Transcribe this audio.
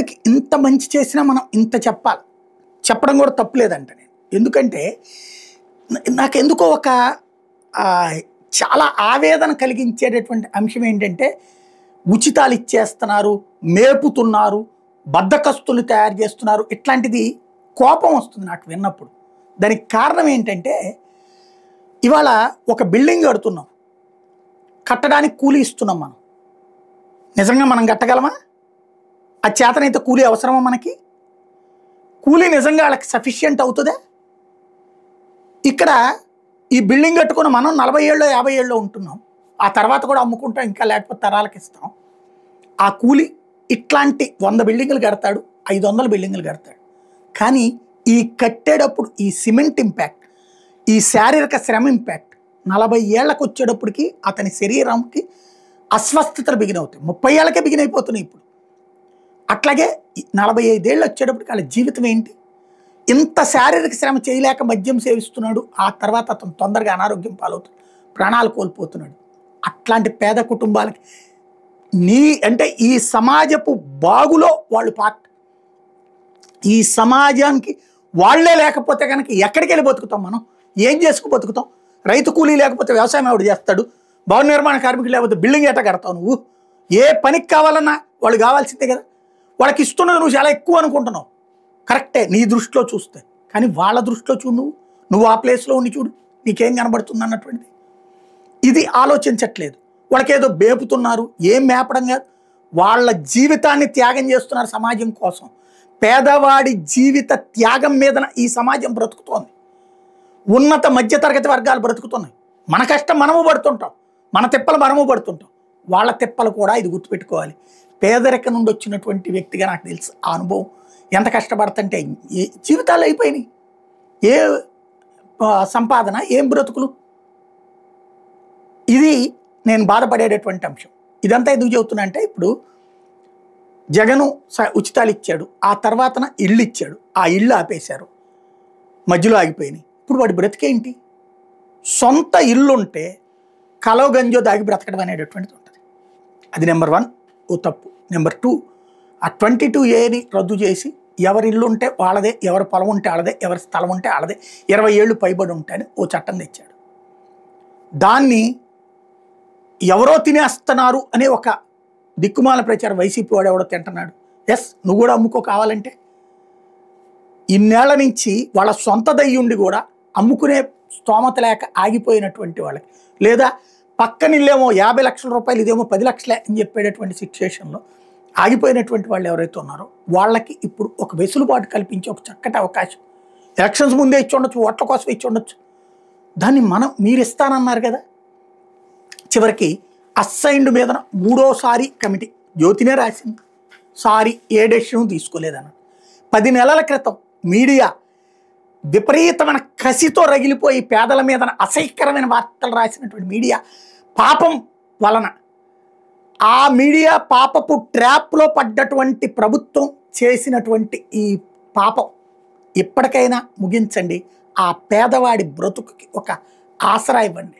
పేదోడికి ఇంత మంచి చేసినా మనం ఇంత చెప్పాలి, చెప్పడం కూడా తప్పులేదంట నేను. ఎందుకంటే నాకెందుకో ఒక చాలా ఆవేదన కలిగించేటటువంటి అంశం ఏంటంటే, ఉచితాలు ఇచ్చేస్తున్నారు, మేపుతున్నారు, బద్దకస్తులు తయారు చేస్తున్నారు, ఇట్లాంటిది కోపం వస్తుంది నాకు విన్నప్పుడు. దానికి కారణం ఏంటంటే, ఇవాళ ఒక బిల్డింగ్ కడుతున్నాం, కట్టడానికి కూలీ ఇస్తున్నాం. మనం నిజంగా మనం కట్టగలమా? ఆ చేతనైతే కూలీ అవసరమా మనకి? కూలీ నిజంగా వాళ్ళకి సఫిషియంట్ అవుతుందా? ఇక్కడ ఈ బిల్డింగ్ కట్టుకుని మనం 40 ఏళ్ళో 50 ఏళ్ళో ఉంటున్నాం, ఆ తర్వాత కూడా అమ్ముకుంటాం, ఇంకా లేకపోతే తరాలకు ఇస్తాం. ఆ కూలీ ఇట్లాంటి 100 బిల్డింగులు కడతాడు, 500 బిల్డింగులు కడతాడు. కానీ ఈ కట్టేటప్పుడు ఈ సిమెంట్ ఇంపాక్ట్, ఈ శారీరక శ్రమ ఇంపాక్ట్ 40 ఏళ్ళకు వచ్చేటప్పటికి అతని శరీరంకి అస్వస్థతలు బిగినవుతాయి. 30 ఏళ్ళకే బిగినైపోతున్నాయి ఇప్పుడు. అట్లాగే 45 ఏళ్ళు వచ్చేటప్పటికి వాళ్ళ జీవితం ఏంటి? ఇంత శారీరక శ్రమ చేయలేక మద్యం సేవిస్తున్నాడు, ఆ తర్వాత అతను తొందరగా అనారోగ్యం పాలవుతాడు, ప్రాణాలు కోల్పోతున్నాడు. అట్లాంటి పేద కుటుంబాలకి అంటే ఈ సమాజపు బాగులో వాళ్ళు పార్ట్. ఈ సమాజానికి వాళ్లే లేకపోతే కనుక ఎక్కడికి వెళ్ళి బతుకుతాం? మనం ఏం చేసుకు బతుకుతాం? రైతు కూలీ లేకపోతే వ్యవసాయం ఎవడు చేస్తాడు? భవన నిర్మాణ కార్మికులు లేకపోతే బిల్డింగ్ ఎట్ట కడతావు నువ్వు? ఏ పనికి కావాలన్నా వాళ్ళు కావాల్సిందే కదా. వాళ్ళకి ఇస్తున్నది నువ్వు చాలా ఎక్కువ అనుకుంటున్నావు, కరెక్టే నీ దృష్టిలో చూస్తే. కానీ వాళ్ళ దృష్టిలో చూడు, నువ్వు ఆ ప్లేస్లో ఉండి చూడు, నీకేం కనబడుతుంది అన్నటువంటిది. ఇది ఆలోచించట్లేదు. వాళ్ళకేదో మేపుతున్నారు, ఏం మేపడం కాదు, వాళ్ళ జీవితాన్ని త్యాగం చేస్తున్నారు సమాజం కోసం. పేదవాడి జీవిత త్యాగం మీద ఈ సమాజం బ్రతుకుతోంది. ఉన్నత మధ్యతరగతి వర్గాలు బ్రతుకుతున్నాయి. మన కష్టం మనము పడుతుంటాం, మన తిప్పలు మనము పడుతుంటాం. వాళ్ళ తిప్పలు కూడా ఇది గుర్తుపెట్టుకోవాలి. పేదరికం నుండి వచ్చినటువంటి వ్యక్తిగా నాకు తెలుసు ఆ అనుభవం. ఎంత కష్టపడుతుంటే ఏ జీవితాలు అయిపోయినాయి, ఏ సంపాదన, ఏం బ్రతుకులు. ఇది నేను బాధపడేటటువంటి అంశం. ఇదంతా ఎందుకు చెబుతున్నా అంటే, ఇప్పుడు జగను ఉచితాలు ఇచ్చాడు, ఆ తర్వాతన ఇళ్ళు ఇచ్చాడు, ఆ ఇళ్ళు ఆపేశారు, మధ్యలో ఆగిపోయినాయి. ఇప్పుడు వాడి బ్రతికేంటి? సొంత ఇల్లు ఉంటే కలో గంజో దాగి బ్రతకడం అనేటటువంటిది ఉంటుంది. అది నెంబర్ 1 ఓ తప్పు. నెంబర్ 2, ఆ 22A రద్దు చేసి ఎవరి ఇల్లు ఉంటే వాళ్ళదే, ఎవరి పొలం ఉంటే వాళ్ళదే, ఎవరి స్థలం ఉంటే వాళ్ళదే, 20 ఏళ్ళు పైబడి ఉంటాయని ఓ చట్టం తెచ్చాడు. దాన్ని ఎవరో తినేస్తున్నారు అనే ఒక దిక్కుమాల ప్రచారం వైసీపీ వాడు ఎవడో తింటున్నాడు. ఎస్, నువ్వు కూడా అమ్ముకో కావాలంటే. ఇన్నేళ్ల నుంచి వాళ్ళ సొంత దయ్యుండి కూడా అమ్ముకునే స్తోమత లేక ఆగిపోయినటువంటి వాళ్ళకి, లేదా పక్కన ఇల్లేమో 50 లక్షల రూపాయలు, ఇదేమో 10 లక్షలే అని చెప్పేటటువంటి సిచ్యువేషన్లో ఆగిపోయినటువంటి వాళ్ళు ఎవరైతే ఉన్నారో వాళ్ళకి ఇప్పుడు ఒక వెసులుబాటు కల్పించే ఒక చక్కటి అవకాశం. ఎలక్షన్స్ ముందే ఇచ్చి ఉండొచ్చు, ఓట్ల కోసం ఇచ్చి ఉండొచ్చు. దాన్ని మీరు ఇస్తానన్నారు కదా. చివరికి అస్సైన్డ్ మీద 3వ కమిటీ జ్యోతినే రాసింది, సారీ ఏ డెసిషన్ తీసుకోలేదన్న. 10 నెలల క్రితం మీడియా విపరీతమైన కసితో రగిలిపోయి పేదల మీద అసహ్యకరమైన వార్తలు రాసినటువంటి మీడియా పాపం వలన, ఆ మీడియా పాపపు ట్రాప్లో పడ్డటువంటి ప్రభుత్వం చేసినటువంటి ఈ పాపం ఇప్పటికైనా ముగించండి. ఆ పేదవాడి బ్రతుకుకి ఒక ఆసరా ఇవ్వండి.